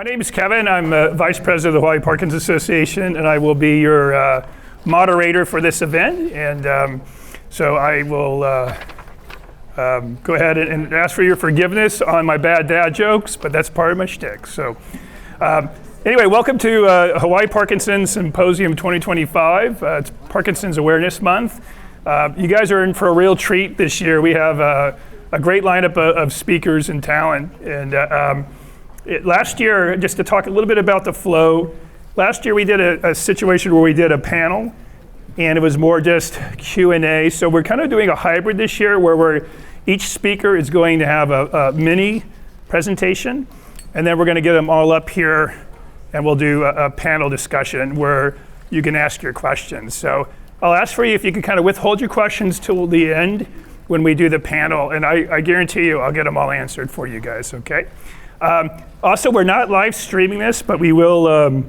name is Kevin. I'm Vice President of the Hawaii Parkinson Association, and I will be your moderator for this event. And so I will go ahead and ask for your forgiveness on my bad dad jokes, but that's part of my shtick. So anyway, welcome to Hawaii Parkinson Symposium 2025. It's Parkinson's Awareness Month. You guys are in for a real treat this year. We have a great lineup of speakers and talent. And last year, just to talk a little bit about the flow, last year we did a situation where we did a panel, and it was more just Q&A. So we're kind of doing a hybrid this year where each speaker is going to have a mini presentation, and then we're going to get them all up here, and we'll do a panel discussion where you can ask your questions. So I'll ask for you if you can kind of withhold your questions till the end when we do the panel, and I guarantee you I'll get them all answered for you guys, okay? Also, we're not live streaming this, but we will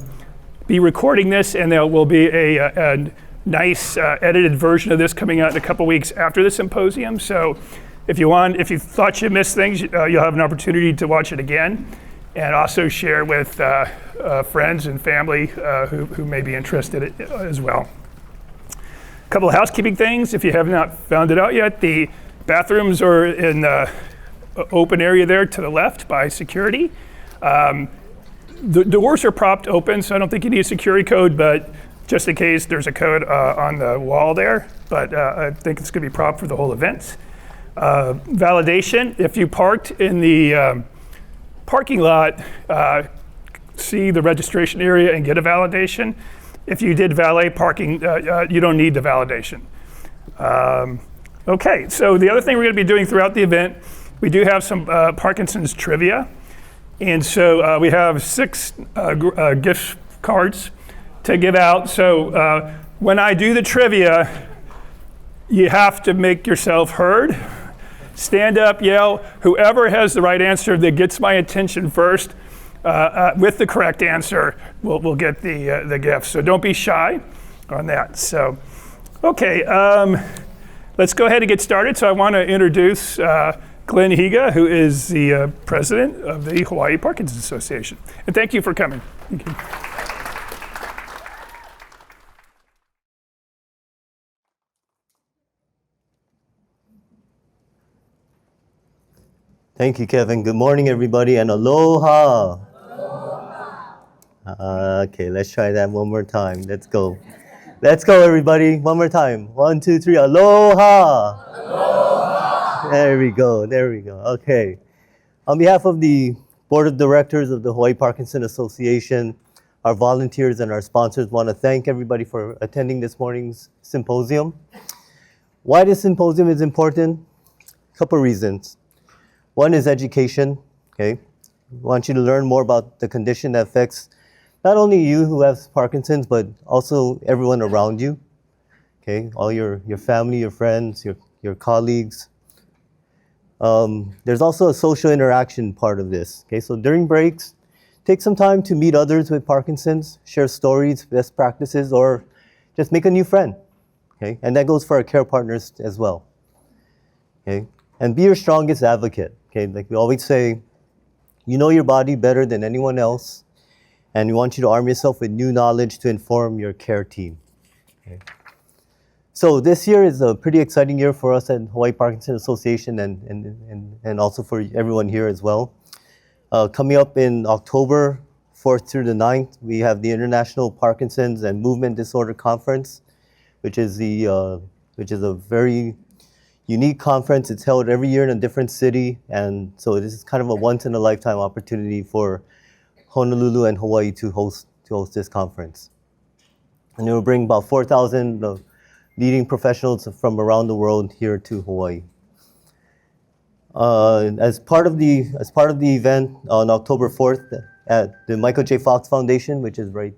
be recording this, and there will be a nice edited version of this coming out in a couple weeks after the symposium. So if you thought you missed things, you'll have an opportunity to watch it again, and also share with friends and family who may be interested as well. A couple of housekeeping things. If you have not found it out yet, the bathrooms are in the open area there to the left by security. The doors are propped open, so I don't think you need a security code, but just in case, there's a code on the wall there, but I think it's gonna be propped for the whole event. Validation, if you parked in the parking lot, see the registration area and get a validation. If you did valet parking, you don't need the validation. Okay, so the other thing we're gonna be doing throughout the event, we do have some Parkinson's trivia. And so we have 6 gift cards to give out. So when I do the trivia, you have to make yourself heard. Stand up, yell. Whoever has the right answer that gets my attention first with the correct answer will get the gift. So don't be shy on that. So, okay, let's go ahead and get started. So I want to introduce Glenn Higa, who is the president of the Hawaii Parkinson's Association. And thank you for coming. Thank you. Thank you, Kevin. Good morning, everybody, and aloha. Okay, let's try that one more time. Let's go. Let's go, everybody. One more time. 1, 2, 3. Aloha. Aloha. There we go. There we go. Okay. On behalf of the Board of Directors of the Hawaii Parkinson Association, our volunteers and our sponsors want to thank everybody for attending this morning's symposium. Why this symposium is important? A couple reasons. One is education, okay? We want you to learn more about the condition that affects not only you who have Parkinson's, but also everyone around you, okay? All your family, your friends, your colleagues. There's also a social interaction part of this, okay? So during breaks, take some time to meet others with Parkinson's, share stories, best practices, or just make a new friend, okay? And that goes for our care partners as well, okay? And be your strongest advocate, okay? Like we always say, you know your body better than anyone else, and we want you to arm yourself with new knowledge to inform your care team, okay? So this year is a pretty exciting year for us at Hawaii Parkinson Association and also for everyone here as well. Coming up in October 4th through the 9th, we have the International Parkinson's and Movement Disorder Conference, which is a very unique conference. It's held every year in a different city, and so this is kind of a once-in-a-lifetime opportunity for Honolulu and Hawaii to host this conference. And it will bring about 4,000 leading professionals from around the world here to Hawaii. As part of the event on October 4th at the Michael J. Fox Foundation, which is right,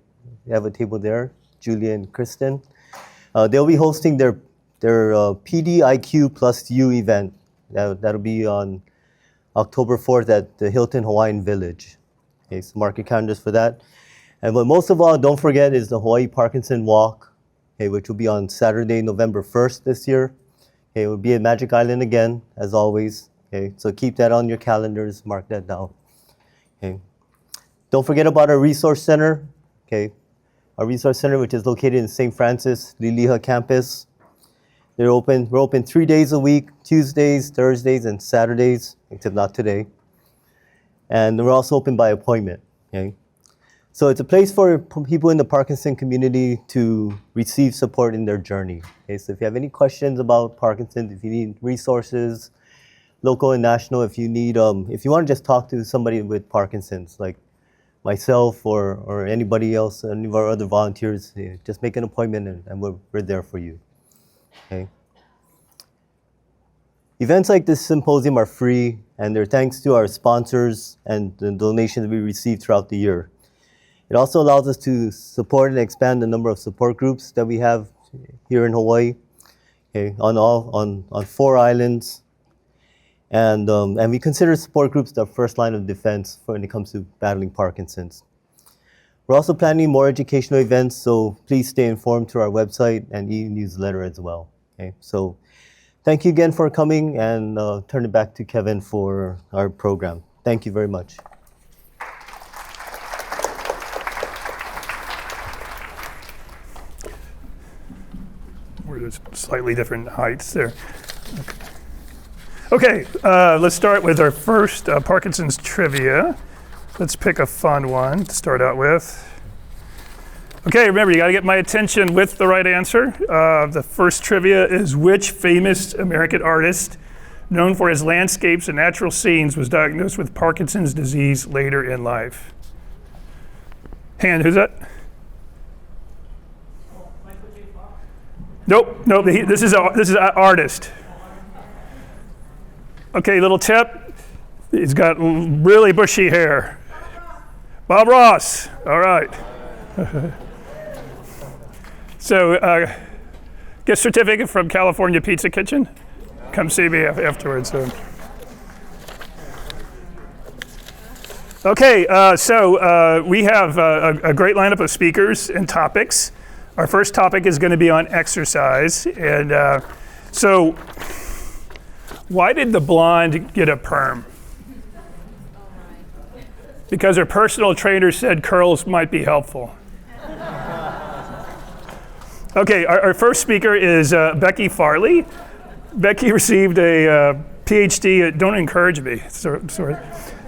we have a table there, Julia and Kristen, they'll be hosting their PDIQ plus U event. That'll be on October 4th at the Hilton Hawaiian Village. Okay, so mark your calendars for that. And but most of all, don't forget is the Hawaii Parkinson Walk, okay, which will be on Saturday, November 1st this year. Okay, it will be at Magic Island again, as always. Okay, so keep that on your calendars, mark that down. Okay. Don't forget about our resource center, okay? Our resource center, which is located in St. Francis, Liliha campus. We're open 3 days a week, Tuesdays, Thursdays, and Saturdays, except not today. And we're also open by appointment, okay? So it's a place for people in the Parkinson community to receive support in their journey. Okay, so if you have any questions about Parkinson's, if you need resources, local and national, if you need, if you want to just talk to somebody with Parkinson's, like myself or anybody else, any of our other volunteers, just make an appointment and we're there for you. Okay. Events like this symposium are free, and they're thanks to our sponsors and the donations we receive throughout the year. It also allows us to support and expand the number of support groups that we have here in Hawaii, okay, on 4 islands. And we consider support groups the first line of defense when it comes to battling Parkinson's. We're also planning more educational events, so please stay informed through our website and e-newsletter as well. Okay, so thank you again for coming, and turn it back to Kevin for our program. Thank you very much. We're just slightly different heights there. Okay, let's start with our first Parkinson's trivia. Let's pick a fun one to start out with. Okay, remember, you gotta get my attention with the right answer. The first trivia is, which famous American artist, known for his landscapes and natural scenes, was diagnosed with Parkinson's disease later in life? Hand, who's that? Nope, this is an artist. Okay, little tip. He's got really bushy hair. Bob Ross. All right. So, gift certificate from California Pizza Kitchen. Come see me afterwards. Okay, so we have a great lineup of speakers and topics. Our first topic is going to be on exercise. And so, why did the blonde get a perm? Because her personal trainer said curls might be helpful. Okay, our first speaker is Becky Farley. Becky received a PhD, don't encourage me, sorry.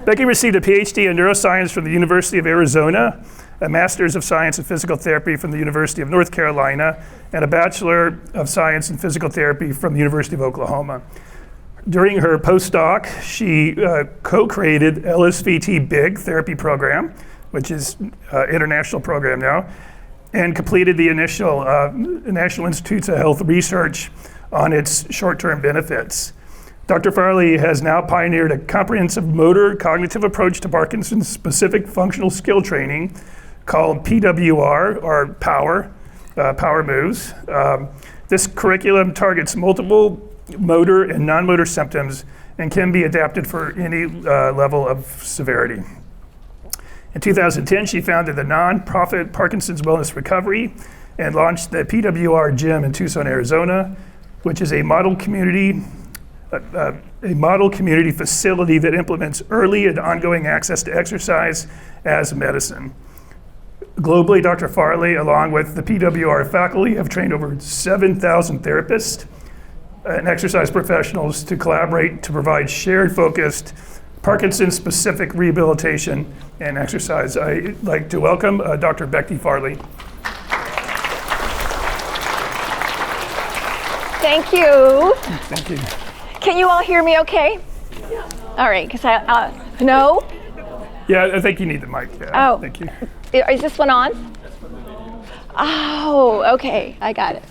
Becky received a PhD in neuroscience from the University of Arizona, a Master's of Science in Physical Therapy from the University of North Carolina, and a Bachelor of Science in Physical Therapy from the University of Oklahoma. During her postdoc, she co-created LSVT BIG therapy program, which is an international program now, and completed the initial National Institutes of Health research on its short-term benefits. Dr. Farley has now pioneered a comprehensive motor cognitive approach to Parkinson's specific functional skill training called PWR, or Power Moves. This curriculum targets multiple motor and non-motor symptoms and can be adapted for any level of severity. In 2010, she founded the nonprofit Parkinson's Wellness Recovery and launched the PWR Gym in Tucson, Arizona, which is a model community facility that implements early and ongoing access to exercise as medicine. Globally, Dr. Farley, along with the PWR faculty, have trained over 7,000 therapists and exercise professionals to collaborate to provide shared focused Parkinson's-specific rehabilitation and exercise. I'd like to welcome Dr. Becky Farley. Thank you. Thank you. Can you all hear me okay? Yeah. All right, because no? Yeah, I think you need the mic. Yeah, oh. Thank you. Is this one on? Oh, okay, I got it.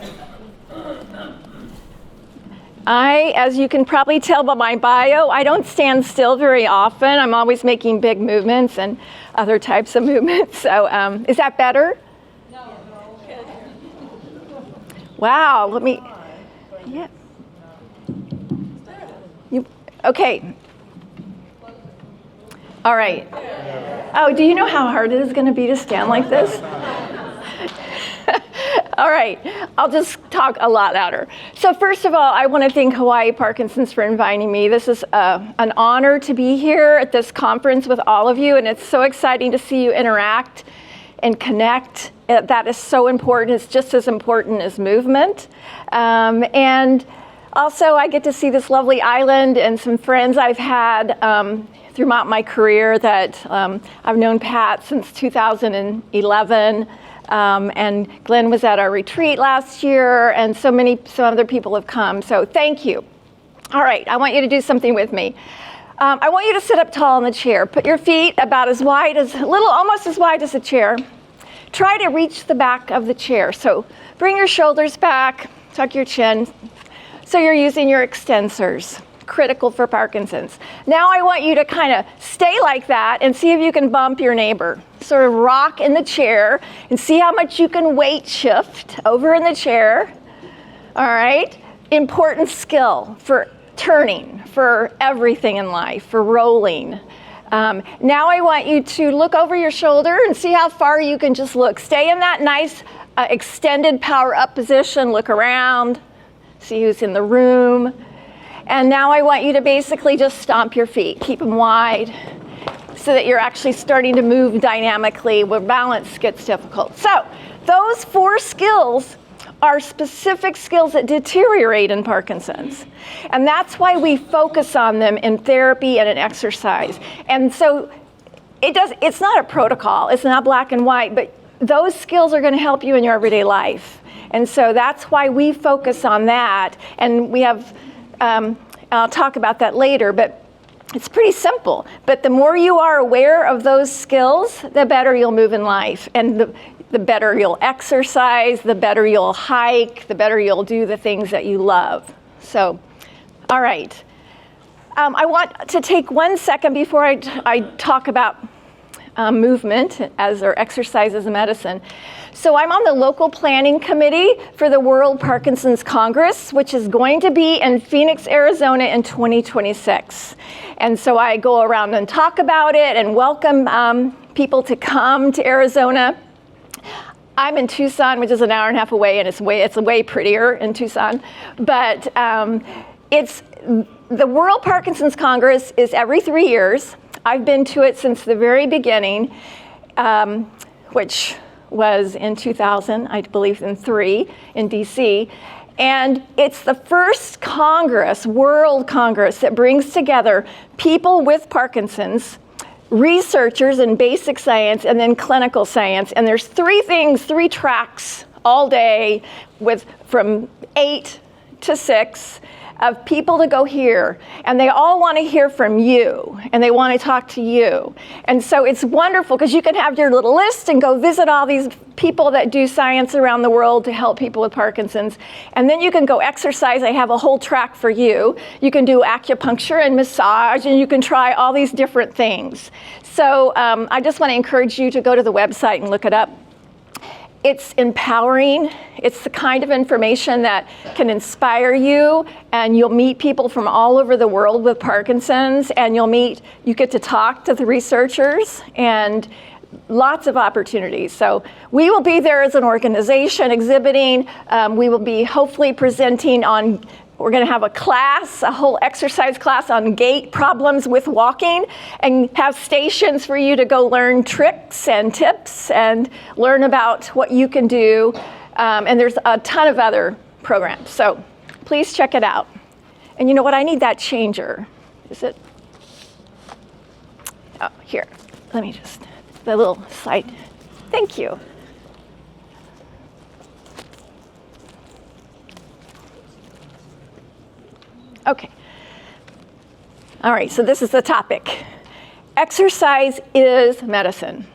As you can probably tell by my bio, I don't stand still very often. I'm always making big movements and other types of movements. So is that better? No. Wow, let me, yeah. Okay. All right. Oh, do you know how hard it is going to be to stand like this? All right, I'll just talk a lot louder. So first of all, I want to thank Hawaii Parkinson's for inviting me. This is an honor to be here at this conference with all of you, and it's so exciting to see you interact and connect. That is so important. It's just as important as movement. And also, I get to see this lovely island and some friends I've had throughout my career that I've known Pat since 2011. And Glenn was at our retreat last year, and some other people have come. So thank you. All right, I want you to do something with me. I want you to sit up tall in the chair. Put your feet about almost as wide as a chair. Try to reach the back of the chair. So bring your shoulders back, tuck your chin. So you're using your extensors, critical for Parkinson's. Now I want you to kind of stay like that and see if you can bump your neighbor. Sort of rock in the chair and see how much you can weight shift over in the chair. All right? Important skill for turning, for everything in life, for rolling. Now I want you to look over your shoulder and see how far you can just look. Stay in that nice extended power up position. Look around, see who's in the room. And now I want you to basically just stomp your feet. Keep them wide so that you're actually starting to move dynamically where balance gets difficult. So those 4 skills are specific skills that deteriorate in Parkinson's. And that's why we focus on them in therapy and in exercise. And so it's not a protocol, it's not black and white, but those skills are going to help you in your everyday life. And so that's why we focus on that. And we have, I'll talk about that later, but it's pretty simple. But the more you are aware of those skills, the better you'll move in life. And the better you'll exercise, the better you'll hike, the better you'll do the things that you love. So, all right. I want to take 1 second before I talk about movement or exercise as a medicine. So I'm on the local planning committee for the World Parkinson's Congress, which is going to be in Phoenix, Arizona in 2026. And so I go around and talk about it and welcome people to come to Arizona. I'm in Tucson, which is an hour and a half away, and it's way prettier in Tucson. But it's the World Parkinson's Congress is every 3 years. I've been to it since the very beginning, which was in 2000, I believe, in 3 in DC. And it's the first Congress, World Congress, that brings together people with Parkinson's, researchers in basic science, and then clinical science. And there's 3 tracks all day from 8 to 6 of people to go hear. And they all want to hear from you, and they want to talk to you. And so it's wonderful because you can have your little list and go visit all these people that do science around the world to help people with Parkinson's. And then you can go exercise. I have a whole track for you. You can do acupuncture and massage, and you can try all these different things. So I just want to encourage you to go to the website and look it up. It's empowering. It's the kind of information that can inspire you, and you'll meet people from all over the world with Parkinson's, and you get to talk to the researchers, and lots of opportunities. So we will be there as an organization exhibiting. We will be hopefully presenting on, we're going to have a whole exercise class on gait problems with walking, and have stations for you to go learn tricks and tips and learn about what you can do. And there's a ton of other programs. So please check it out. And you know what? I need that changer. Is it? Oh, here. Let me just, the little side. Thank you. Okay. All right, so this is the topic. Exercise is medicine.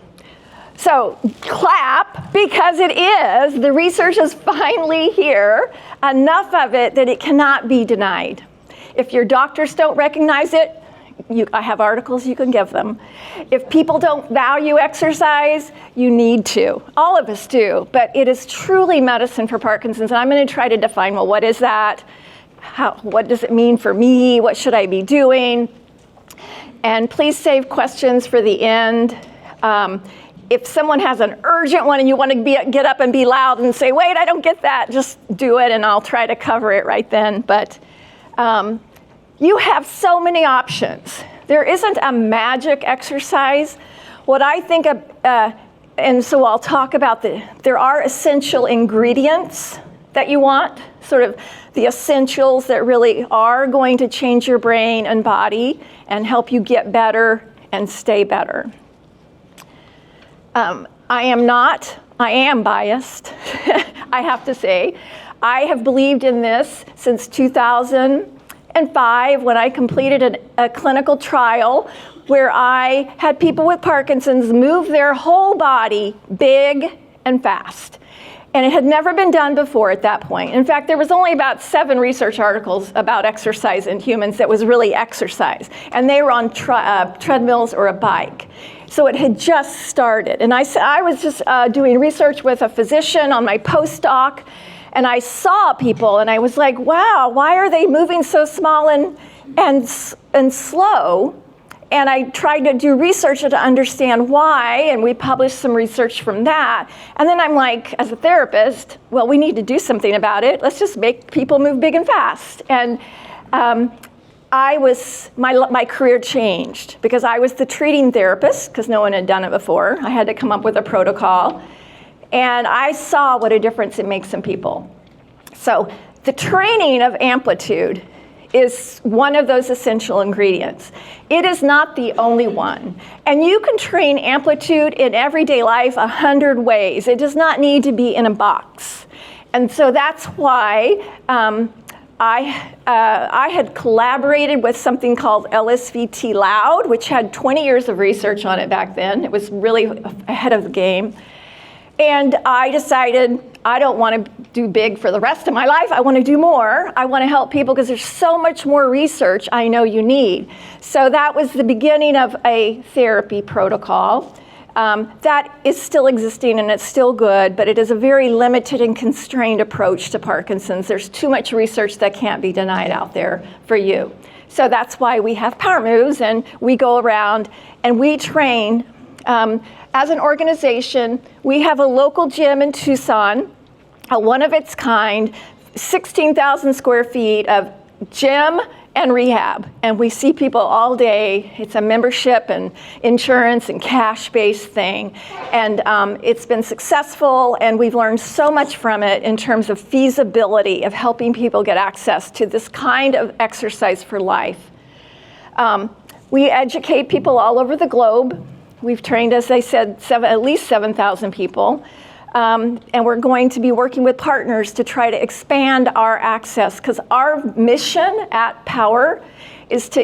So clap, because it is. The research is finally here, enough of it that it cannot be denied. If your doctors don't recognize it, I have articles you can give them. If people don't value exercise, you need to. All of us do, but it is truly medicine for Parkinson's, and I'm going to try to define, well, what is that? What does it mean for me? What should I be doing? And please save questions for the end. if someone has an urgent one and you want to get up and be loud and say, wait, I don't get that, just do it and I'll try to cover it right then. But you have so many options. There isn't a magic exercise. What I think of, and so I'll talk about there are essential ingredients that you want, sort of the essentials that really are going to change your brain and body and help you get better and stay better. I am biased, I have to say. I have believed in this since 2005 when I completed a clinical trial where I had people with Parkinson's move their whole body big and fast. And it had never been done before at that point. In fact, there was only about 7 research articles about exercise in humans that was really exercise. And they were on treadmills or a bike. So it had just started. And I was just doing research with a physician on my postdoc. And I saw people and I was like, wow, why are they moving so small and slow? And I tried to do research to understand why, and we published some research from that. And then I'm like, as a therapist, well, we need to do something about it. Let's just make people move big and fast. And my career changed because I was the treating therapist because no one had done it before. I had to come up with a protocol. And I saw what a difference it makes in people. So the training of amplitude is one of those essential ingredients. It is not the only one. And you can train amplitude in everyday life 100 ways. It does not need to be in a box. And so that's why I had collaborated with something called LSVT Loud, which had 20 years of research on it back then. It was really ahead of the game. And I decided I don't want to do big for the rest of my life. I want to do more. I want to help people because there's so much more research I know you need. So that was the beginning of a therapy protocol. That is still existing and it's still good, but it is a very limited and constrained approach to Parkinson's. There's too much research that can't be denied out there for you. So that's why we have Power Moves and we go around and we train. As an organization, we have a local gym in Tucson, a one of its kind, 16,000 square feet of gym and rehab. And we see people all day. It's a membership and insurance and cash-based thing. And it's been successful, and we've learned so much from it in terms of feasibility of helping people get access to this kind of exercise for life. We educate people all over the globe. We've trained, as I said, at least 7,000 people. And we're going to be working with partners to try to expand our access, because our mission at Power is to,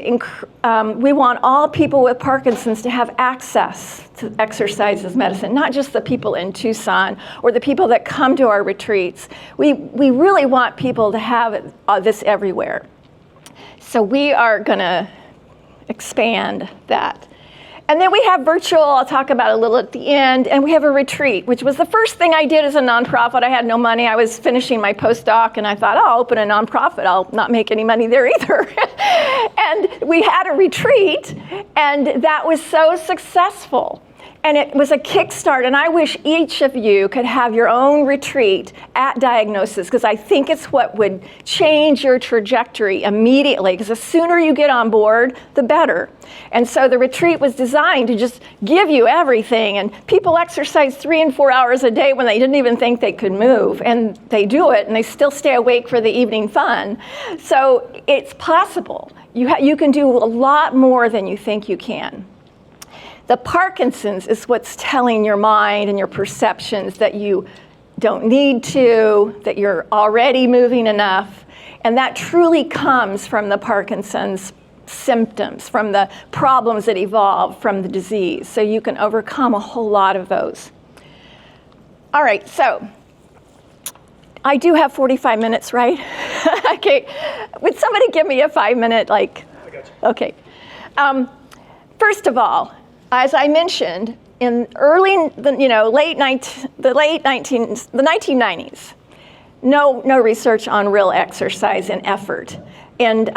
we want all people with Parkinson's to have access to exercise as medicine, not just the people in Tucson or the people that come to our retreats. We really want people to have this everywhere. So we are gonna expand that. And then we have virtual, I'll talk about a little at the end, and we have a retreat, which was the first thing I did as a nonprofit. I had no money. I was finishing my postdoc, and I thought, oh, I'll open a nonprofit. I'll not make any money there either. And we had a retreat, and that was so successful. And it was a kickstart, and I wish each of you could have your own retreat at diagnosis, because I think it's what would change your trajectory immediately, because the sooner you get on board, the better. And so the retreat was designed to just give you everything, and people exercise 3 and 4 hours a day when they didn't even think they could move, and they do it, and they still stay awake for the evening fun. So it's possible. You can do a lot more than you think you can. The Parkinson's is what's telling your mind and your perceptions that you don't need to, that you're already moving enough. And that truly comes from the Parkinson's symptoms, from the problems that evolve from the disease. So you can overcome a whole lot of those. All right, so I do have 45 minutes, right? Okay, would somebody give me a 5-minute, like? I got you. Okay. First of all, as I mentioned, in the 1990s, no research on real exercise and effort. And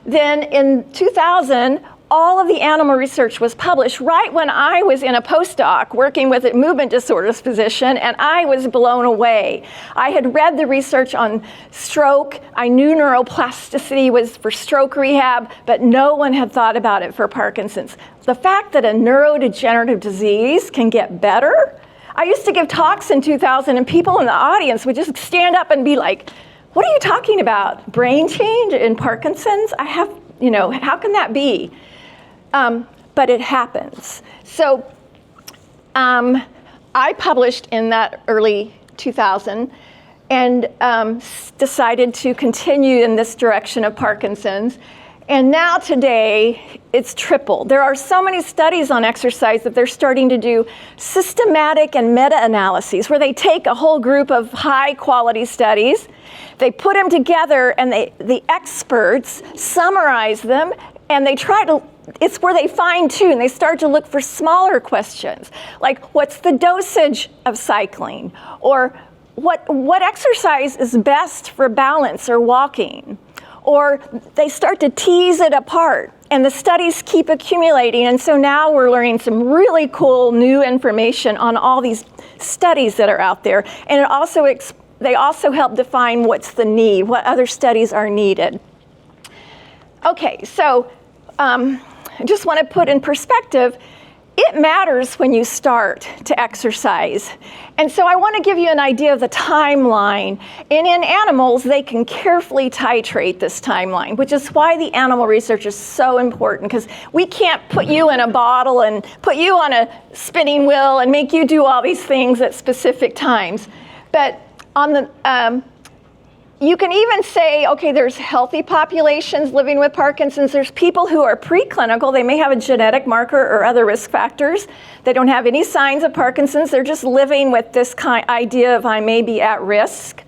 then in 2000, all of the animal research was published right when I was in a postdoc working with a movement disorders physician, and I was blown away. I had read the research on stroke. I knew neuroplasticity was for stroke rehab, but no one had thought about it for Parkinson's. The fact that a neurodegenerative disease can get better. I used to give talks in 2000, and people in the audience would just stand up and be like, "What are you talking about? Brain change in Parkinson's? How can that be?" But it happens. So I published in that early 2000 and decided to continue in this direction of Parkinson's. And now today, it's tripled. There are so many studies on exercise that they're starting to do systematic and meta-analyses where they take a whole group of high-quality studies, they put them together, and the experts summarize them, and they try to, it's where they fine-tune. They start to look for smaller questions, like what's the dosage of cycling? Or what exercise is best for balance or walking? Or they start to tease it apart, and the studies keep accumulating. And so now we're learning some really cool new information on all these studies that are out there. And they also help define what's the need, what other studies are needed. Okay, so I just want to put in perspective, it matters when you start to exercise. And so I want to give you an idea of the timeline. And in animals, they can carefully titrate this timeline, which is why the animal research is so important, because we can't put you in a bottle and put you on a spinning wheel and make you do all these things at specific times. But on the you can even say, okay, there's healthy populations living with Parkinson's. There's people who are preclinical. They may have a genetic marker or other risk factors. They don't have any signs of Parkinson's. They're just living with this idea of I may be at risk.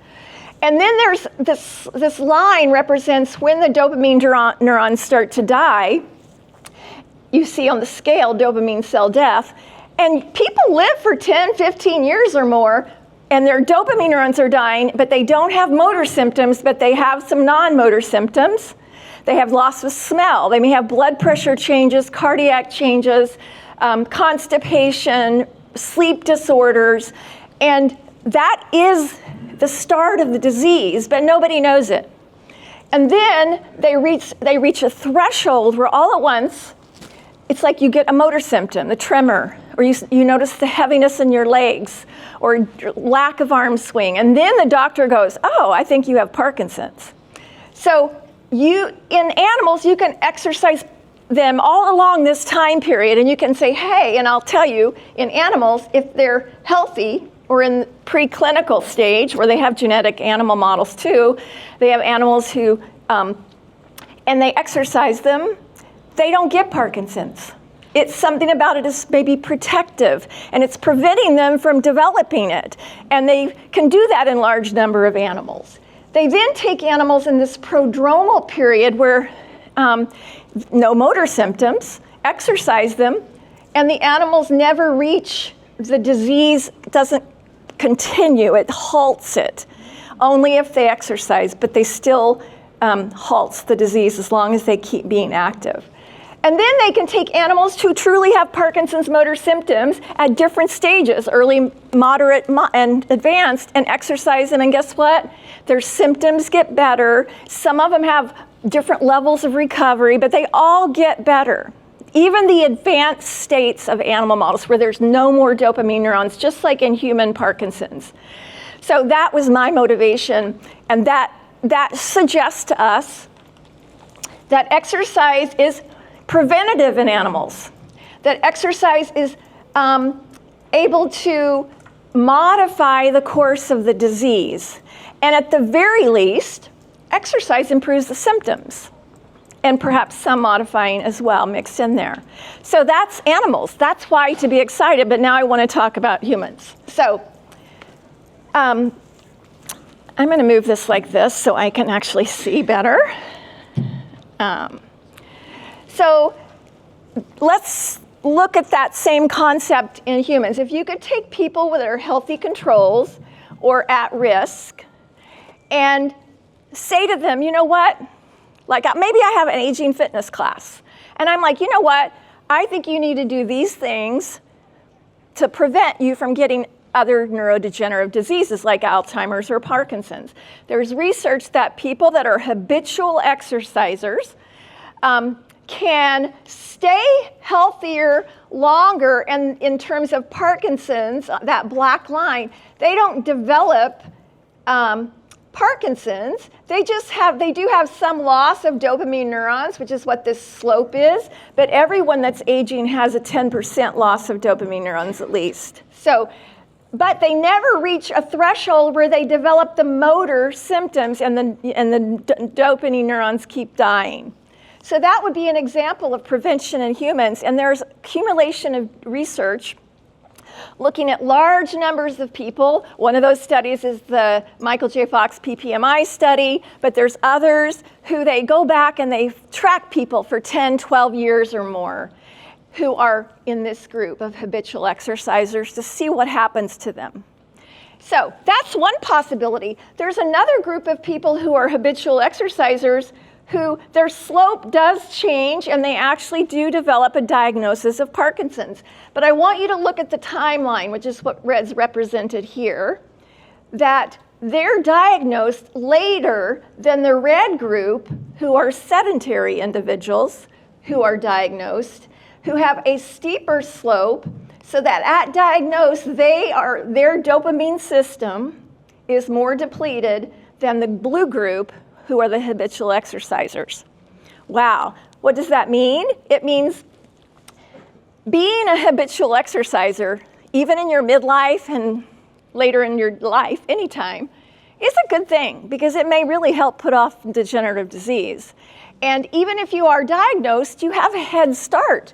And then there's this line represents when the dopamine neurons start to die. You see on the scale dopamine cell death. And people live for 10, 15 years or more, and their dopamine neurons are dying, but they don't have motor symptoms, but they have some non-motor symptoms. They have loss of smell. They may have blood pressure changes, cardiac changes, constipation, sleep disorders, and that is the start of the disease, but nobody knows it. And then they reach a threshold where all at once, it's like you get a motor symptom, the tremor, or you notice the heaviness in your legs, or lack of arm swing. And then the doctor goes, oh, I think you have Parkinson's. So in animals, you can exercise them all along this time period, and you can say, hey, and I'll tell you, in animals, if they're healthy, or in preclinical stage, where they have genetic animal models too, they have animals who, and they exercise them, they don't get Parkinson's. It's something about it is maybe protective, and it's preventing them from developing it. And they can do that in large number of animals. They then take animals in this prodromal period where no motor symptoms, exercise them, and the animals never reach, the disease doesn't continue, it halts it. Only if they exercise, but they still halts the disease as long as they keep being active. And then they can take animals who truly have Parkinson's motor symptoms at different stages, early, moderate, and advanced, and exercise them. And guess what? Their symptoms get better. Some of them have different levels of recovery, but they all get better. Even the advanced states of animal models where there's no more dopamine neurons, just like in human Parkinson's. So that was my motivation, and that suggests to us that exercise is preventative in animals, that exercise is able to modify the course of the disease. And at the very least, exercise improves the symptoms, and perhaps some modifying as well mixed in there. So that's animals. That's why to be excited, but now I want to talk about humans. So I'm going to move this like this so I can actually see better. So let's look at that same concept in humans. If you could take people that are healthy controls or at risk and say to them, you know what? Like maybe I have an aging fitness class, And I'm like, you know what? I think you need to do these things to prevent you from getting other neurodegenerative diseases like Alzheimer's or Parkinson's. There's research that people that are habitual exercisers can stay healthier longer, and in terms of Parkinson's, that black line, they don't develop Parkinson's. They do have some loss of dopamine neurons, which is what this slope is, but everyone that's aging has a 10% loss of dopamine neurons at least. But they never reach a threshold where they develop the motor symptoms and the dopamine neurons keep dying. So that would be an example of prevention in humans, and there's accumulation of research looking at large numbers of people. One of those studies is the Michael J. Fox PPMI study, but there's others who they go back and they track people for 10, 12 years or more who are in this group of habitual exercisers to see what happens to them. So that's one possibility. There's another group of people who are habitual exercisers who their slope does change and they actually do develop a diagnosis of Parkinson's. But I want you to look at the timeline, which is what red's represented here, that they're diagnosed later than the red group, who are sedentary individuals who are diagnosed, who have a steeper slope, so that at diagnosis, their dopamine system is more depleted than the blue group, who are the habitual exercisers. Wow, what does that mean? It means being a habitual exerciser, even in your midlife and later in your life, anytime, is a good thing because it may really help put off degenerative disease. And even if you are diagnosed, you have a head start.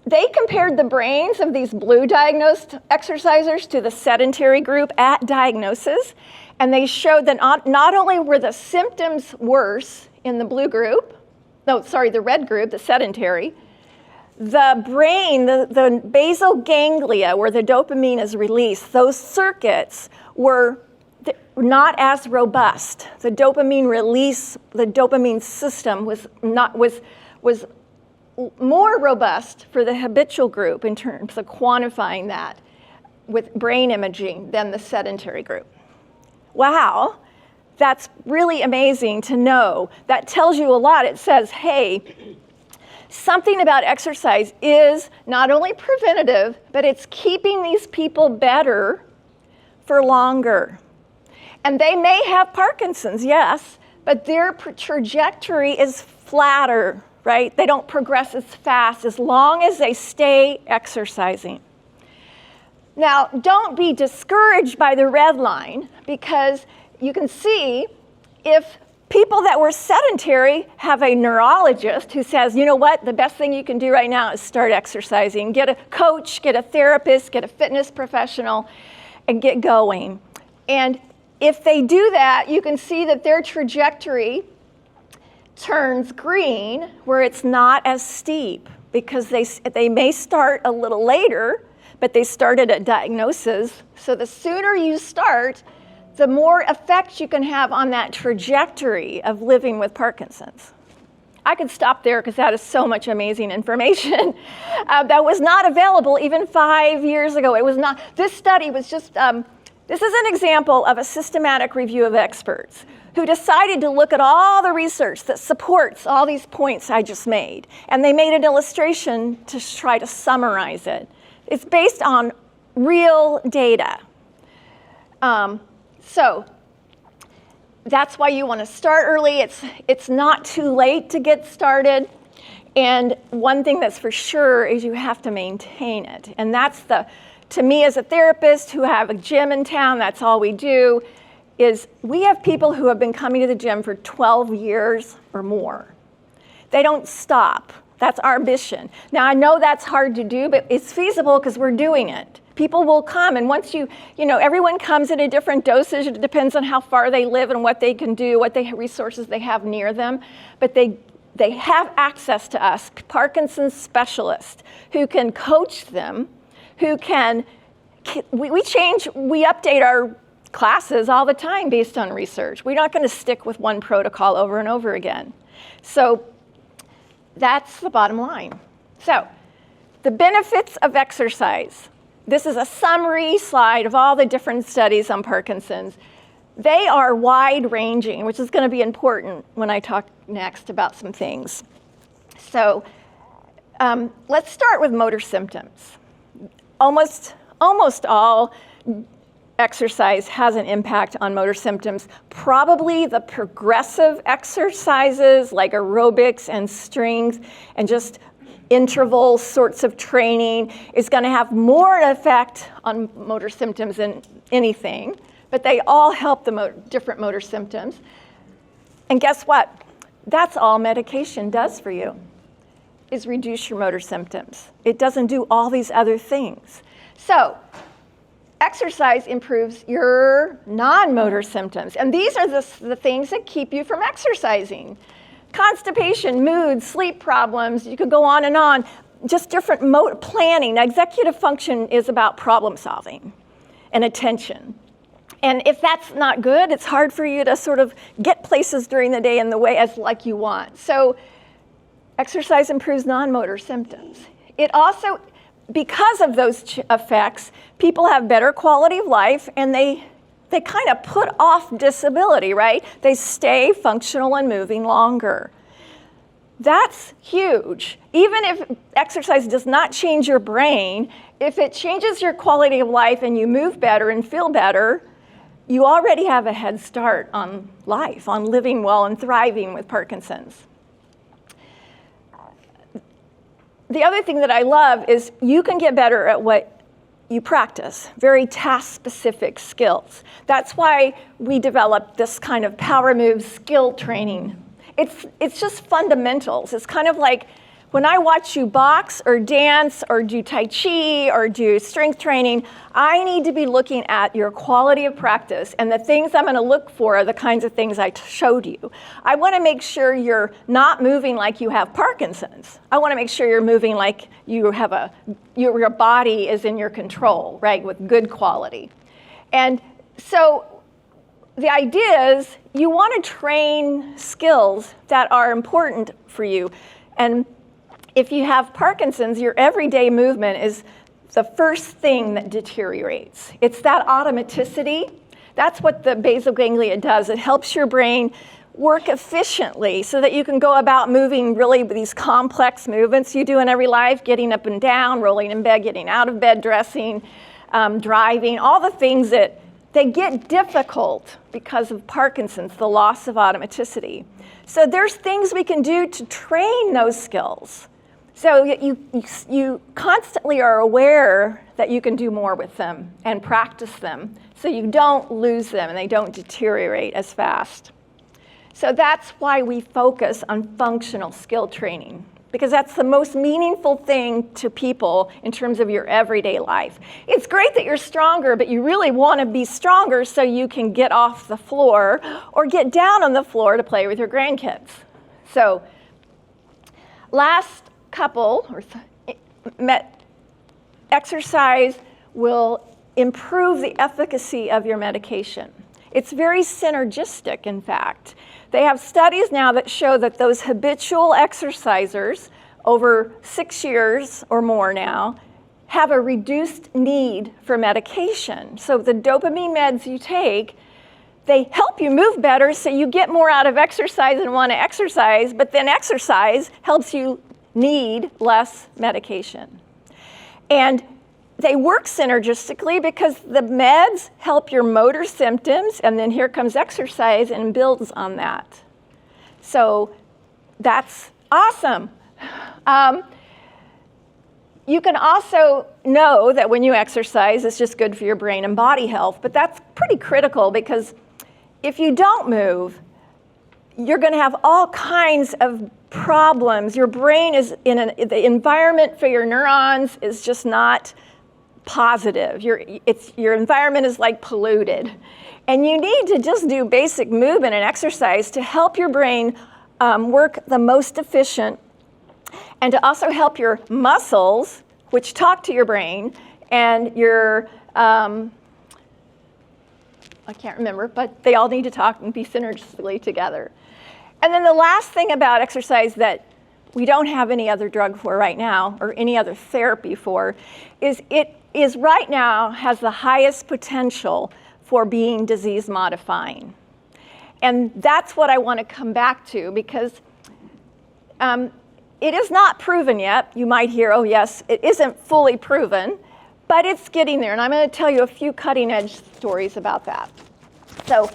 They compared the brains of these blue diagnosed exercisers to the sedentary group at diagnosis, and they showed that not only were the symptoms worse in the the red group, the sedentary, the brain, the basal ganglia where the dopamine is released, those circuits were not as robust. The dopamine release, the dopamine system was more robust for the habitual group in terms of quantifying that with brain imaging than the sedentary group. Wow, that's really amazing to know. That tells you a lot. It says, hey, something about exercise is not only preventative, but it's keeping these people better for longer. And they may have Parkinson's, yes, but their trajectory is flatter, right? They don't progress as fast as long as they stay exercising. Now, don't be discouraged by the red line, because you can see if people that were sedentary have a neurologist who says, you know what, the best thing you can do right now is start exercising. Get a coach, get a therapist, get a fitness professional, and get going. And if they do that, you can see that their trajectory turns green, where it's not as steep, because they may start a little later, but they started at diagnosis. So the sooner you start, the more effect you can have on that trajectory of living with Parkinson's. I could stop there because that is so much amazing information that was not available even 5 years ago. It was not. This study was just, this is an example of a systematic review of experts who decided to look at all the research that supports all these points I just made. And they made an illustration to try to summarize it. It's based on real data. So that's why you want to start early. It's not too late to get started. And one thing that's for sure is you have to maintain it. And that's to me as a therapist who have a gym in town, that's all we do, is we have people who have been coming to the gym for 12 years or more. They don't stop. That's our mission. Now, I know that's hard to do, but it's feasible because we're doing it. People will come, and once everyone comes at a different dosage. It depends on how far they live and what they can do, what resources they have near them. But they have access to us, Parkinson's specialists, who can coach them, who can, we update our classes all the time based on research. We're not going to stick with one protocol over and over again. So that's the bottom line. So, the benefits of exercise. This is a summary slide of all the different studies on Parkinson's. They are wide-ranging, which is going to be important when I talk next about some things. So, let's start with motor symptoms. Almost all exercise has an impact on motor symptoms. Probably the progressive exercises like aerobics and strength and just interval sorts of training is going to have more effect on motor symptoms than anything, but they all help the different motor symptoms. And guess what? That's all medication does for you, is reduce your motor symptoms. It doesn't do all these other things. So, exercise improves your non-motor symptoms. And these are the things that keep you from exercising. Constipation, mood, sleep problems, you could go on and on. Just different planning. Executive function is about problem solving and attention. And if that's not good, it's hard for you to sort of get places during the day in the way as like you want. So exercise improves non-motor symptoms. It also, because of those effects, people have better quality of life, and they kind of put off disability, right? They stay functional and moving longer. That's huge. Even if exercise does not change your brain, if it changes your quality of life and you move better and feel better, you already have a head start on life, on living well and thriving with Parkinson's. The other thing that I love is you can get better at what you practice, very task-specific skills. That's why we developed this kind of power move skill training. It's just fundamentals. It's kind of like when I watch you box or dance or do Tai Chi or do strength training, I need to be looking at your quality of practice, and the things I'm going to look for are the kinds of things I showed you. I want to make sure you're not moving like you have Parkinson's. I want to make sure you're moving like you have your body is in your control, right, with good quality. And so the idea is you want to train skills that are important for you. And if you have Parkinson's, your everyday movement is the first thing that deteriorates. It's that automaticity. That's what the basal ganglia does. It helps your brain work efficiently so that you can go about moving really these complex movements you do in every life, getting up and down, rolling in bed, getting out of bed, dressing, driving, all the things that they get difficult because of Parkinson's, the loss of automaticity. So there's things we can do to train those skills. So you constantly are aware that you can do more with them and practice them so you don't lose them and they don't deteriorate as fast. So that's why we focus on functional skill training, because that's the most meaningful thing to people in terms of your everyday life. It's great that you're stronger, but you really want to be stronger so you can get off the floor or get down on the floor to play with your grandkids. So last couple, exercise will improve the efficacy of your medication. It's very synergistic, in fact. They have studies now that show that those habitual exercisers over 6 years or more now have a reduced need for medication. So the dopamine meds you take, they help you move better so you get more out of exercise and want to exercise, but then exercise helps you need less medication. And they work synergistically because the meds help your motor symptoms, and then here comes exercise and builds on that. So that's awesome. You can also know that when you exercise, it's just good for your brain and body health, but that's pretty critical because if you don't move, you're going to have all kinds of problems. Your brain is the environment for your neurons is just not positive. Your environment is like polluted. And you need to just do basic movement and exercise to help your brain work the most efficient, and to also help your muscles, which talk to your brain, and your, I can't remember, but they all need to talk and be synergistically together. And then the last thing about exercise that we don't have any other drug for right now, or any other therapy for, is it is right now has the highest potential for being disease modifying. And that's what I want to come back to, because it is not proven yet. You might hear, oh yes, it isn't fully proven, but it's getting there. And I'm going to tell you a few cutting edge stories about that. So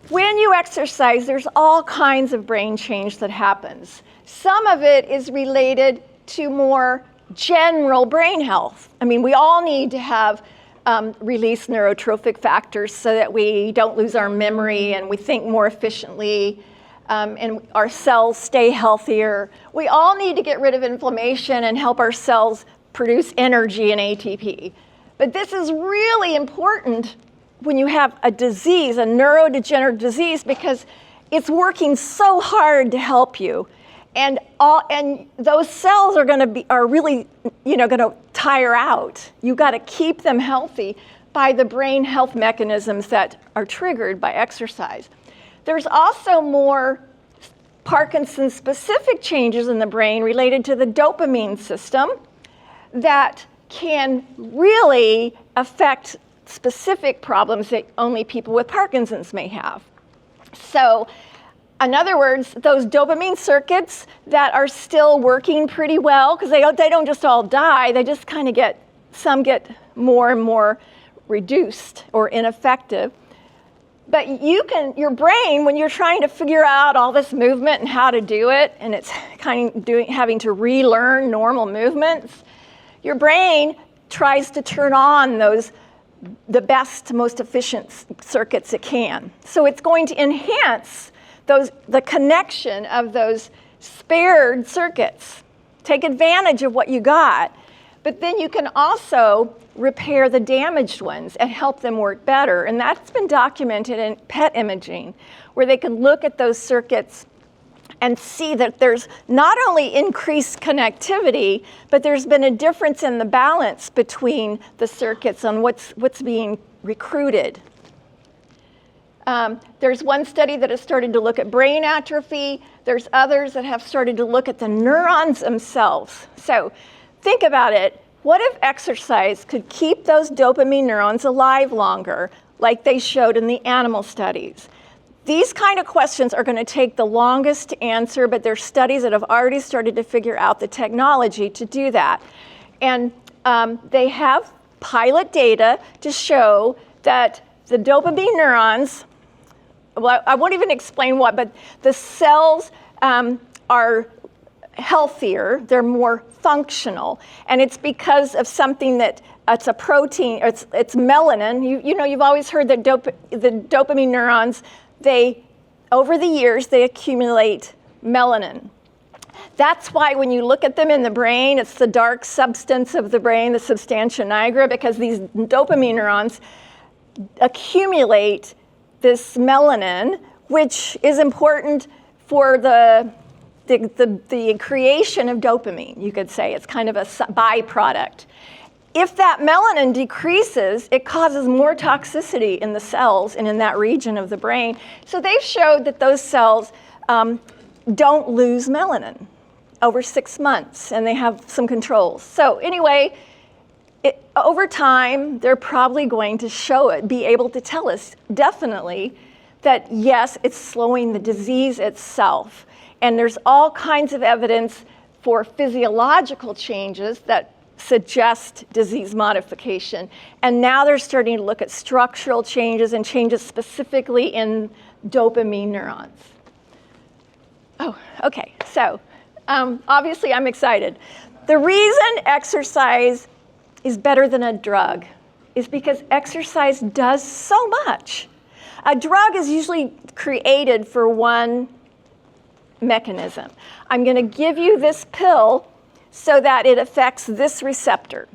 when you exercise, there's all kinds of brain change that happens. Some of it is related to more general brain health. I mean, we all need to have release neurotrophic factors so that we don't lose our memory and we think more efficiently, and our cells stay healthier. We all need to get rid of inflammation and help our cells produce energy and ATP. But this is really important when you have a disease, a neurodegenerative disease, because it's working so hard to help you. And those cells are really going to tire out. You've got to keep them healthy by the brain health mechanisms that are triggered by exercise. There's also more Parkinson's specific changes in the brain related to the dopamine system that can really affect specific problems that only people with Parkinson's may have. So, in other words, those dopamine circuits that are still working pretty well, because they don't just all die, they just kind of some get more and more reduced or ineffective. But your brain, when you're trying to figure out all this movement and how to do it, and it's kind of having to relearn normal movements, your brain tries to turn on the best, most efficient circuits it can. So it's going to enhance the connection of those spared circuits. Take advantage of what you got, but then you can also repair the damaged ones and help them work better. And that's been documented in PET imaging, where they can look at those circuits and see that there's not only increased connectivity, but there's been a difference in the balance between the circuits on what's being recruited. There's one study that has started to look at brain atrophy. There's others that have started to look at the neurons themselves. So think about it. What if exercise could keep those dopamine neurons alive longer, like they showed in the animal studies? These kind of questions are going to take the longest to answer, but there's studies that have already started to figure out the technology to do that. And they have pilot data to show that the dopamine neurons, well, I won't even explain what, but the cells are healthier, they're more functional, and it's because of something that it's a protein, it's melanin. You've always heard that the dopamine neurons, over the years, they accumulate melanin. That's why when you look at them in the brain, it's the dark substance of the brain, the substantia nigra, because these dopamine neurons accumulate this melanin, which is important for the creation of dopamine, you could say. It's kind of a byproduct. If that melanin decreases, it causes more toxicity in the cells and in that region of the brain. So they've showed that those cells don't lose melanin over 6 months, and they have some controls. So anyway, over time, they're probably going to be able to tell us definitely that yes, it's slowing the disease itself. And there's all kinds of evidence for physiological changes that suggest disease modification. And now they're starting to look at structural changes and changes specifically in dopamine neurons. Oh, okay, so obviously I'm excited. The reason exercise is better than a drug is because exercise does so much. A drug is usually created for one mechanism. I'm going to give you this pill so that it affects this receptor.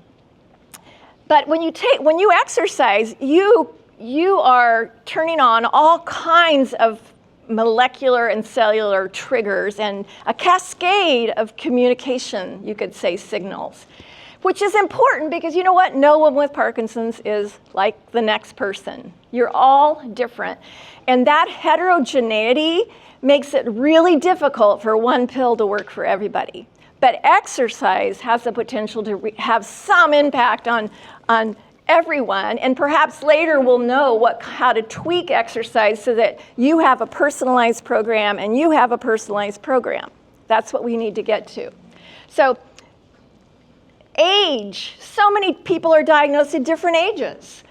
But when you exercise, you are turning on all kinds of molecular and cellular triggers and a cascade of communication, you could say, signals. which is important because you know what? No one with Parkinson's is like the next person. You're all different. And that heterogeneity makes it really difficult for one pill to work for everybody. But exercise has the potential to have some impact on everyone, and perhaps later we'll know how to tweak exercise so that you have a personalized program and you have a personalized program. That's what we need to get to. So age, so many people are diagnosed at different ages.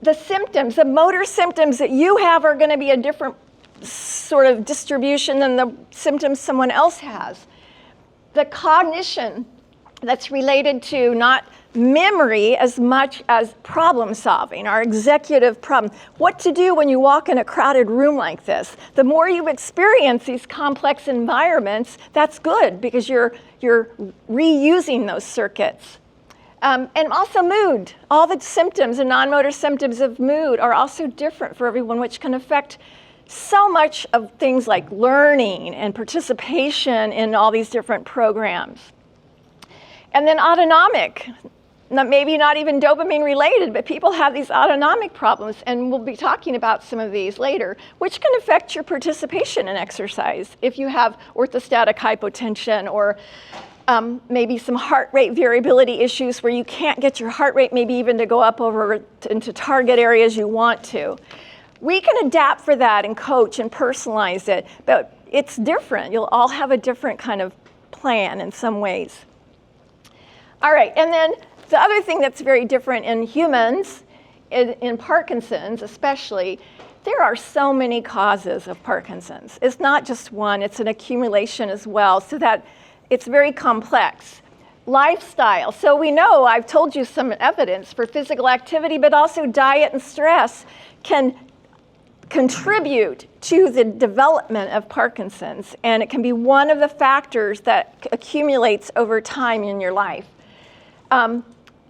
The symptoms, the motor symptoms that you have are going to be a different sort of distribution than the symptoms someone else has. The cognition that's related to not memory as much as problem solving, our executive problem. What to do when you walk in a crowded room like this. The more you experience these complex environments, that's good because you're reusing those circuits. And also mood. All the symptoms and non-motor symptoms of mood are also different for everyone, which can affect so much of things like learning and participation in all these different programs. And then autonomic, maybe not even dopamine related, but people have these autonomic problems, and we'll be talking about some of these later, which can affect your participation in exercise if you have orthostatic hypotension or maybe some heart rate variability issues where you can't get your heart rate maybe even to go up over into target areas you want to. We can adapt for that and coach and personalize it, but it's different. You'll all have a different kind of plan in some ways. All right, and then the other thing that's very different in humans, in Parkinson's especially, there are so many causes of Parkinson's. It's not just one, it's an accumulation as well, so that it's very complex. Lifestyle, so we know, I've told you some evidence for physical activity, but also diet and stress can contribute to the development of Parkinson's, and it can be one of the factors that accumulates over time in your life.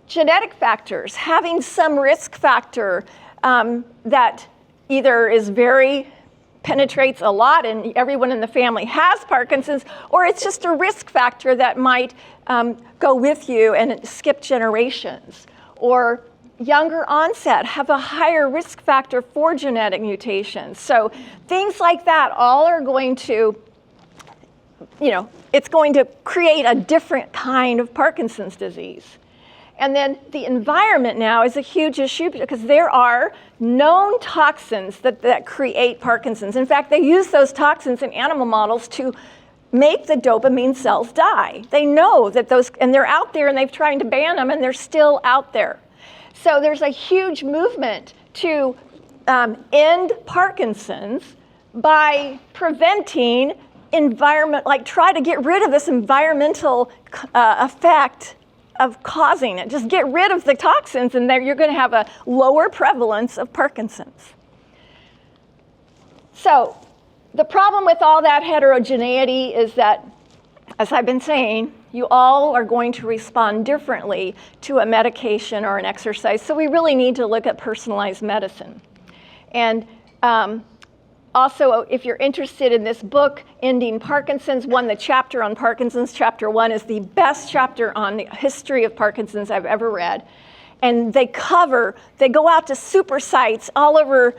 Genetic factors, having some risk factor that either is penetrates a lot and everyone in the family has Parkinson's, or it's just a risk factor that might go with you and skip generations. Or younger onset, have a higher risk factor for genetic mutations. So things like that all are going to, it's going to create a different kind of Parkinson's disease. And then the environment now is a huge issue because there are known toxins that create Parkinson's. In fact, they use those toxins in animal models to make the dopamine cells die. They know that and they're out there and they've tried to ban them and they're still out there. So there's a huge movement to end Parkinson's by preventing try to get rid of this environmental effect of causing it. Just get rid of the toxins and you're going to have a lower prevalence of Parkinson's. So the problem with all that heterogeneity is that, as I've been saying, you all are going to respond differently to a medication or an exercise. So we really need to look at personalized medicine. And also, if you're interested in this book, Ending Parkinson's, the chapter on Parkinson's, chapter 1, is the best chapter on the history of Parkinson's I've ever read. And they go out to super sites all over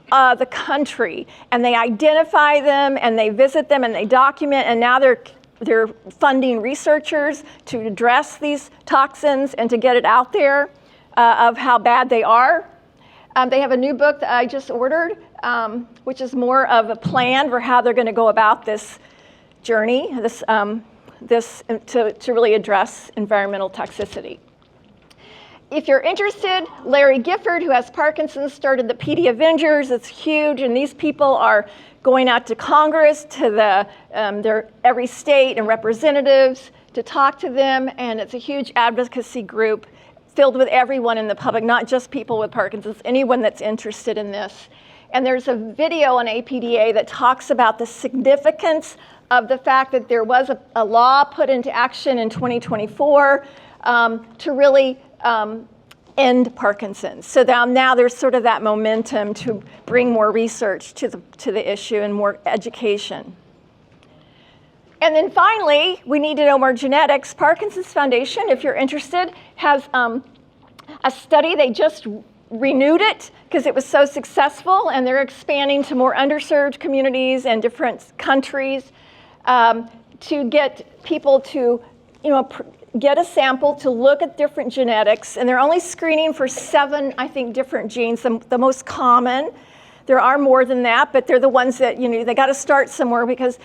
the country, and they identify them, and they visit them, and they document, and now they're funding researchers to address these toxins and to get it out there of how bad they are. They have a new book that I just ordered, which is more of a plan for how they're going to go about this journey, to really address environmental toxicity. If you're interested, Larry Gifford, who has Parkinson's, started the PD Avengers. It's huge, and these people are going out to Congress, to every state and representatives to talk to them, and it's a huge advocacy group filled with everyone in the public, not just people with Parkinson's, anyone that's interested in this. And there's a video on APDA that talks about the significance of the fact that there was a law put into action in 2024 to really end Parkinson's. So now there's sort of that momentum to bring more research to the issue and more education. And then finally, we need to know more genetics. Parkinson's Foundation, if you're interested, has a study. They just renewed it because it was so successful, and they're expanding to more underserved communities and different countries to get people to, get a sample to look at different genetics. And they're only screening for 7, I think, different genes, the most common. There are more than that, but they're the ones that, they got to start somewhere, because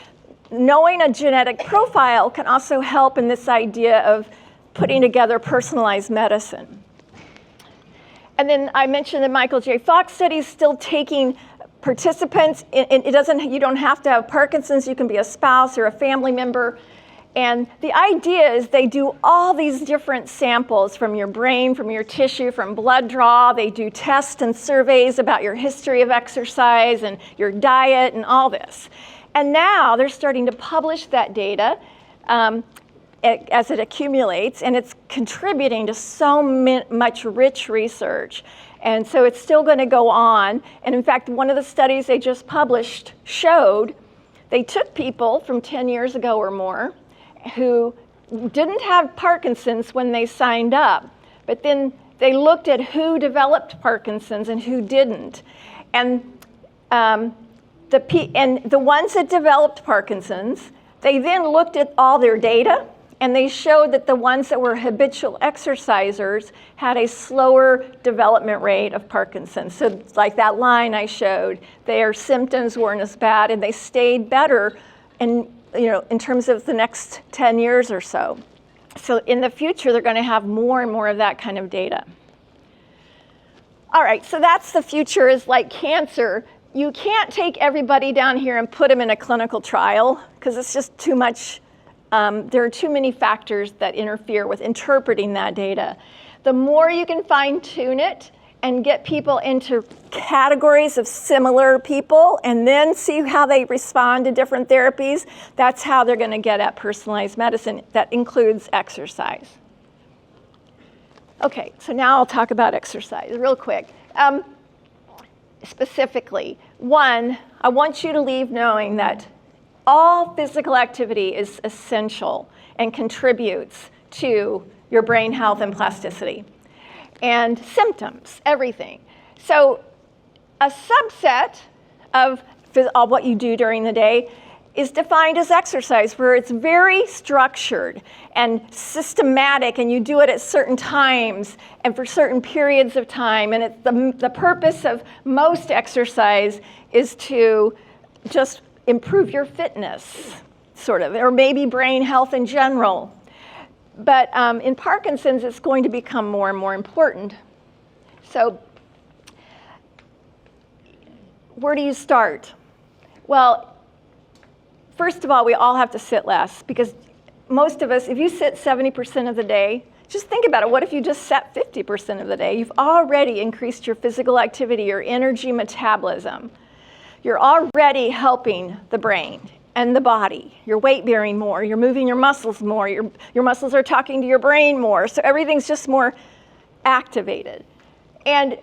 knowing a genetic profile can also help in this idea of putting together personalized medicine. And then I mentioned the Michael J. Fox study is still taking participants. You don't have to have Parkinson's. You can be a spouse or a family member. And the idea is they do all these different samples from your brain, from your tissue, from blood draw. They do tests and surveys about your history of exercise and your diet and all this. And now they're starting to publish that data as it accumulates, and it's contributing to so much rich research. And so it's still going to go on. And in fact, one of the studies they just published showed they took people from 10 years ago or more who didn't have Parkinson's when they signed up, but then they looked at who developed Parkinson's and who didn't. And the ones that developed Parkinson's, they then looked at all their data, and they showed that the ones that were habitual exercisers had a slower development rate of Parkinson's. So like that line I showed, their symptoms weren't as bad, and they stayed better in terms of the next 10 years or so. So in the future, they're going to have more and more of that kind of data. All right, so that's the future. Is like cancer. You can't take everybody down here and put them in a clinical trial, because it's just too much. There are too many factors that interfere with interpreting that data. The more you can fine-tune it and get people into categories of similar people and then see how they respond to different therapies, that's how they're going to get at personalized medicine that includes exercise. Okay, so now I'll talk about exercise real quick. Specifically, one, I want you to leave knowing that all physical activity is essential and contributes to your brain health and plasticity and symptoms, everything. So a subset of what you do during the day is defined as exercise, where it's very structured and systematic, and you do it at certain times and for certain periods of time. And the purpose of most exercise is to just improve your fitness, sort of, or maybe brain health in general. But in Parkinson's, it's going to become more and more important. So where do you start? Well, first of all, we all have to sit less, because most of us, if you sit 70% of the day, just think about it. What if you just sat 50% of the day? You've already increased your physical activity, your energy metabolism. You're already helping the brain and the body. You're weight bearing more. You're moving your muscles more. Your muscles are talking to your brain more. So everything's just more activated. And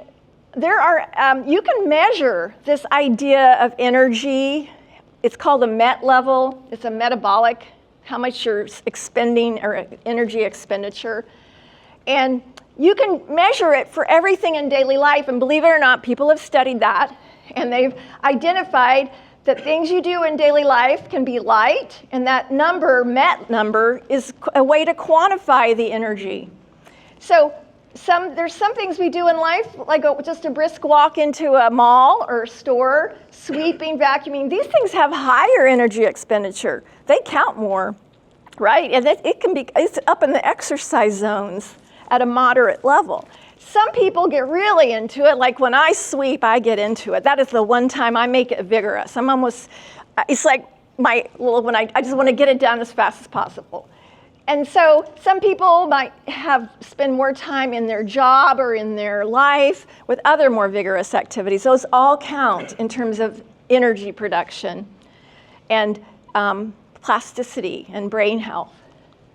there are, you can measure this idea of energy. It's called a MET level. It's a metabolic, how much you're expending, or energy expenditure. And you can measure it for everything in daily life. And believe it or not, people have studied that. And they've identified that things you do in daily life can be light, and that number, MET number, is a way to quantify the energy. So there's some things we do in life, like just a brisk walk into a mall or a store, sweeping, vacuuming. These things have higher energy expenditure. They count more, right? And it's up in the exercise zones at a moderate level. Some people get really into it, like when I sweep, I get into it. That is the one time I make it vigorous. It's like I just want to get it done as fast as possible. And so some people might spend more time in their job or in their life with other more vigorous activities. Those all count in terms of energy production and plasticity and brain health.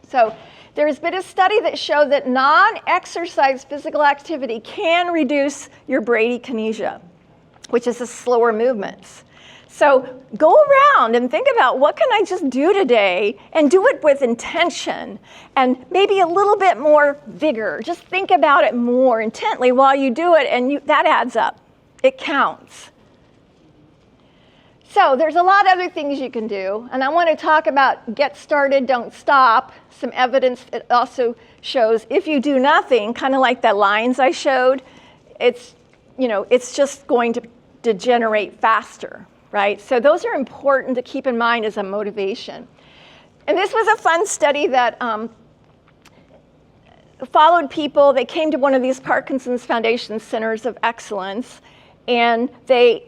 So there's been a study that showed that non-exercise physical activity can reduce your bradykinesia, which is the slower movements. So go around and think about what can I just do today, and do it with intention and maybe a little bit more vigor. Just think about it more intently while you do it, and that adds up. It counts. So there's a lot of other things you can do, and I want to talk about get started, don't stop. Some evidence that also shows if you do nothing, kind of like the lines I showed, it's just going to degenerate faster, right? So those are important to keep in mind as a motivation. And this was a fun study that followed people. They came to one of these Parkinson's Foundation Centers of Excellence, and they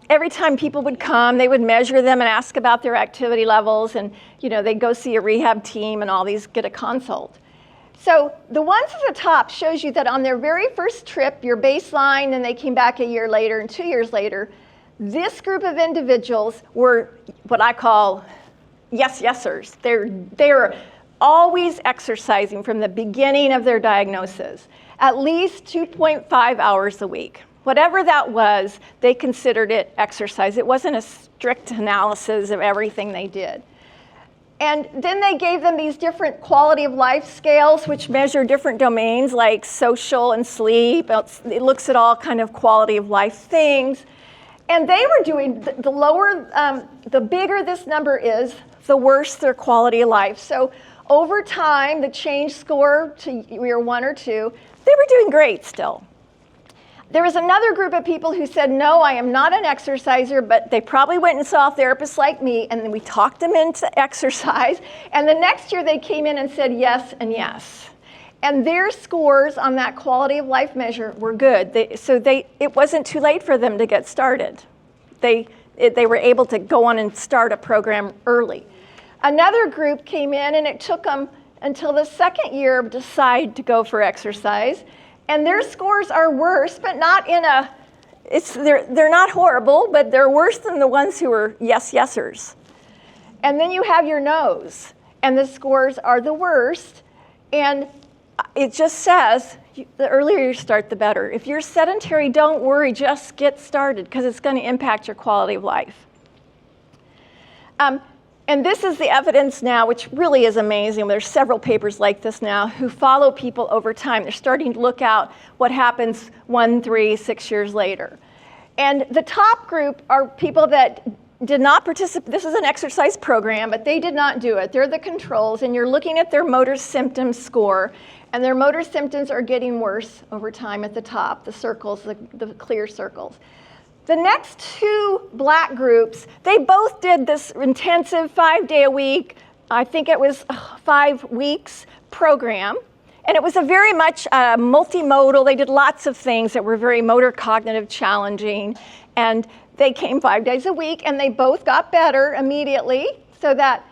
every time people would come, they would measure them and ask about their activity levels, and they'd go see a rehab team and all these get a consult. So the ones at the top shows you that on their very first trip, your baseline, and they came back a year later and 2 years later, this group of individuals were what I call yes-yesers. They're always exercising from the beginning of their diagnosis, at least 2.5 hours a week. Whatever that was, they considered it exercise. It wasn't a strict analysis of everything they did. And then they gave them these different quality of life scales, which measure different domains like social and sleep. It looks at all kind of quality of life things. And they were doing the lower, the bigger this number is, the worse their quality of life. So over time, the change score to year 1 or 2, they were doing great still. There was another group of people who said, no, I am not an exerciser, but they probably went and saw a therapist like me, and then we talked them into exercise. And the next year they came in and said yes and yes. And their scores on that quality of life measure were good. It wasn't too late for them to get started. They were able to go on and start a program early. Another group came in, and it took them until the second year to decide to go for exercise. And their scores are worse, but not in they're not horrible, but they're worse than the ones who were yes-yesers. And then you have your no's, and the scores are the worst. And it just says, the earlier you start, the better. If you're sedentary, don't worry, just get started, because it's going to impact your quality of life. And this is the evidence now, which really is amazing. There's several papers like this now who follow people over time. They're starting to look out what happens 1, 3, 6 years later. And the top group are people that did not participate. This is an exercise program, but they did not do it. They're the controls, and you're looking at their motor symptoms score, and their motor symptoms are getting worse over time at the top, the circles, the clear circles. The next 2 black groups, they both did this intensive 5-day-a-week, I think it was 5 weeks program. And it was a very much multimodal. They did lots of things that were very motor cognitive challenging. And they came 5 days a week, and they both got better immediately. So that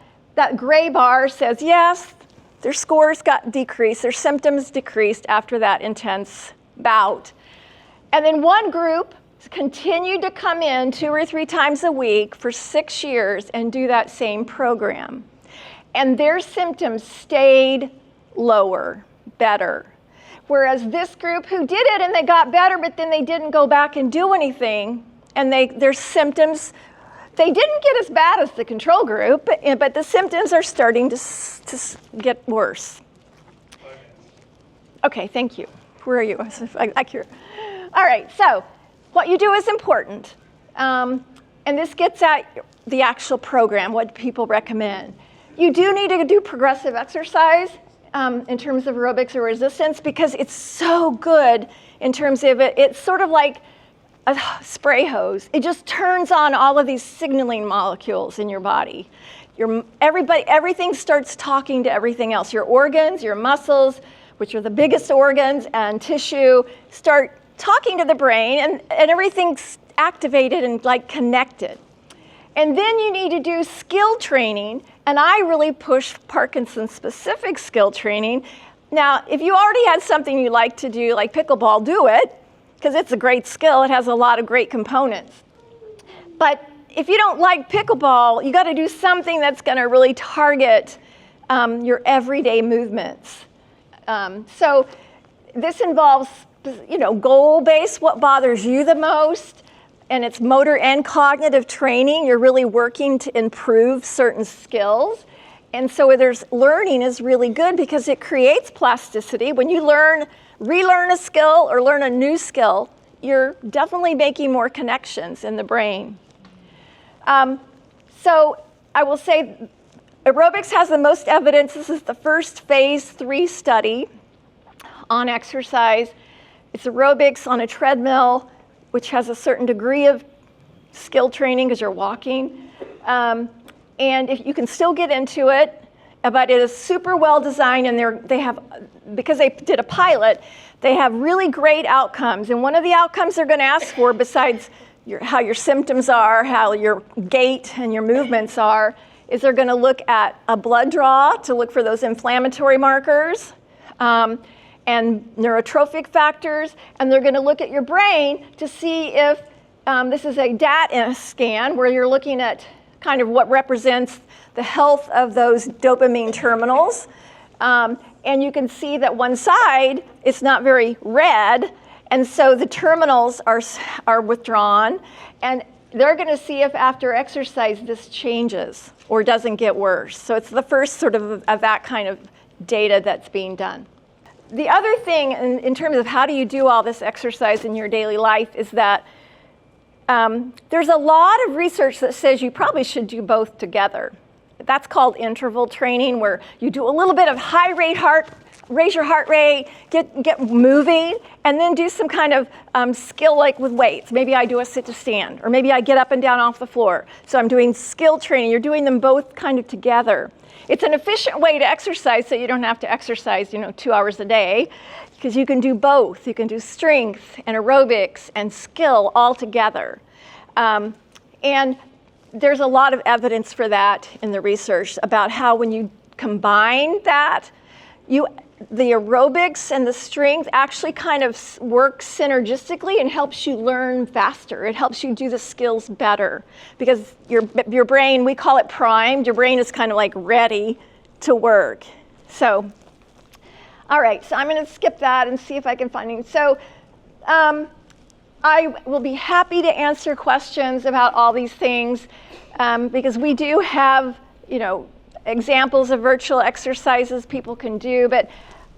gray bar says, yes, their scores got decreased, their symptoms decreased after that intense bout. And then one group continued to come in 2 or 3 times a week for 6 years and do that same program. And their symptoms stayed lower, better. Whereas this group who did it and they got better, but then they didn't go back and do anything, and their symptoms, they didn't get as bad as the control group, but the symptoms are starting to get worse. Okay, thank you. Where are you? I hear. All right, so what you do is important. And this gets at the actual program, what people recommend. You do need to do progressive exercise in terms of aerobics or resistance, because it's so good in terms of it's sort of like a spray hose. It just turns on all of these signaling molecules in your body. Everything starts talking to everything else. Your organs, your muscles, which are the biggest organs, and tissue, start talking to the brain, and everything's activated and connected. And then you need to do skill training, and I really push Parkinson-specific skill training. Now, if you already had something you like to do, like pickleball, do it, because it's a great skill. It has a lot of great components. But if you don't like pickleball, you got to do something that's going to really target your everyday movements. So this involves goal-based, what bothers you the most, and it's motor and cognitive training. You're really working to improve certain skills. And so learning is really good because it creates plasticity. When you relearn a skill or learn a new skill, you're definitely making more connections in the brain. So I will say aerobics has the most evidence. This is the first phase 3 study on exercise. It's aerobics on a treadmill, which has a certain degree of skill training because you're walking. And if you can still get into it, but it is super well designed, and because they did a pilot, they have really great outcomes. And one of the outcomes they're going to ask for, besides how your symptoms are, how your gait and your movements are, is they're going to look at a blood draw to look for those inflammatory markers and neurotrophic factors, and they're going to look at your brain to see if this is a DAT scan where you're looking at kind of what represents the health of those dopamine terminals. And you can see that one side is not very red, and so the terminals are withdrawn, and they're going to see if after exercise this changes or doesn't get worse. So it's the first sort of that kind of data that's being done. The other thing in terms of how do you do all this exercise in your daily life is that there's a lot of research that says you probably should do both together. That's called interval training, where you do a little bit of raise your heart rate, get moving, and then do some kind of skill like with weights. Maybe I do a sit to stand, or maybe I get up and down off the floor. So I'm doing skill training. You're doing them both kind of together. It's an efficient way to exercise, so you don't have to exercise 2 hours a day, because you can do both. You can do strength and aerobics and skill all together. And there's a lot of evidence for that in the research about how when you combine that, the aerobics and the strength actually kind of work synergistically and helps you learn faster. It helps you do the skills better because your brain, we call it primed. Your brain is kind of like ready to work. So, all right, so I'm going to skip that and see if I can find it. So, I will be happy to answer questions about all these things because we do have, examples of virtual exercises people can do, but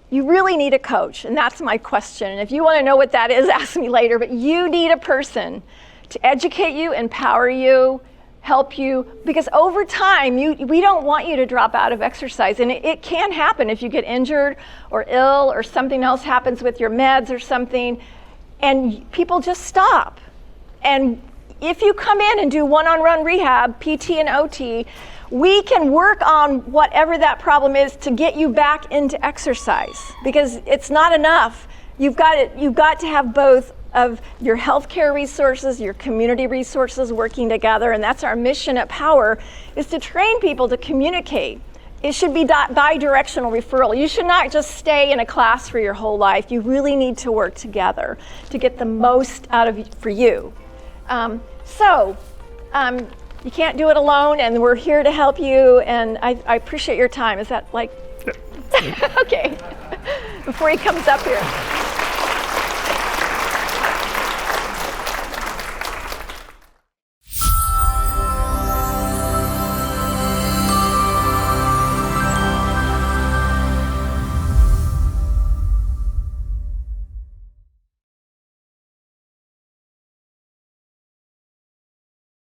you really need a coach, and that's my question. And if you want to know what that is, ask me later, but you need a person to educate you, empower you, help you, because over time, we don't want you to drop out of exercise, and it can happen if you get injured or ill or something else happens with your meds or something, and people just stop. And if you come in and do one-on-one rehab, PT and OT, we can work on whatever that problem is to get you back into exercise, because it's not enough. You've got to have both of your healthcare resources, your community resources working together, and that's our mission at Power, is to train people to communicate. It should be bi-directional referral. You should not just stay in a class for your whole life. You really need to work together to get the most out of for you. You can't do it alone, and we're here to help you, and I appreciate your time. Is that like, okay, before he comes up here.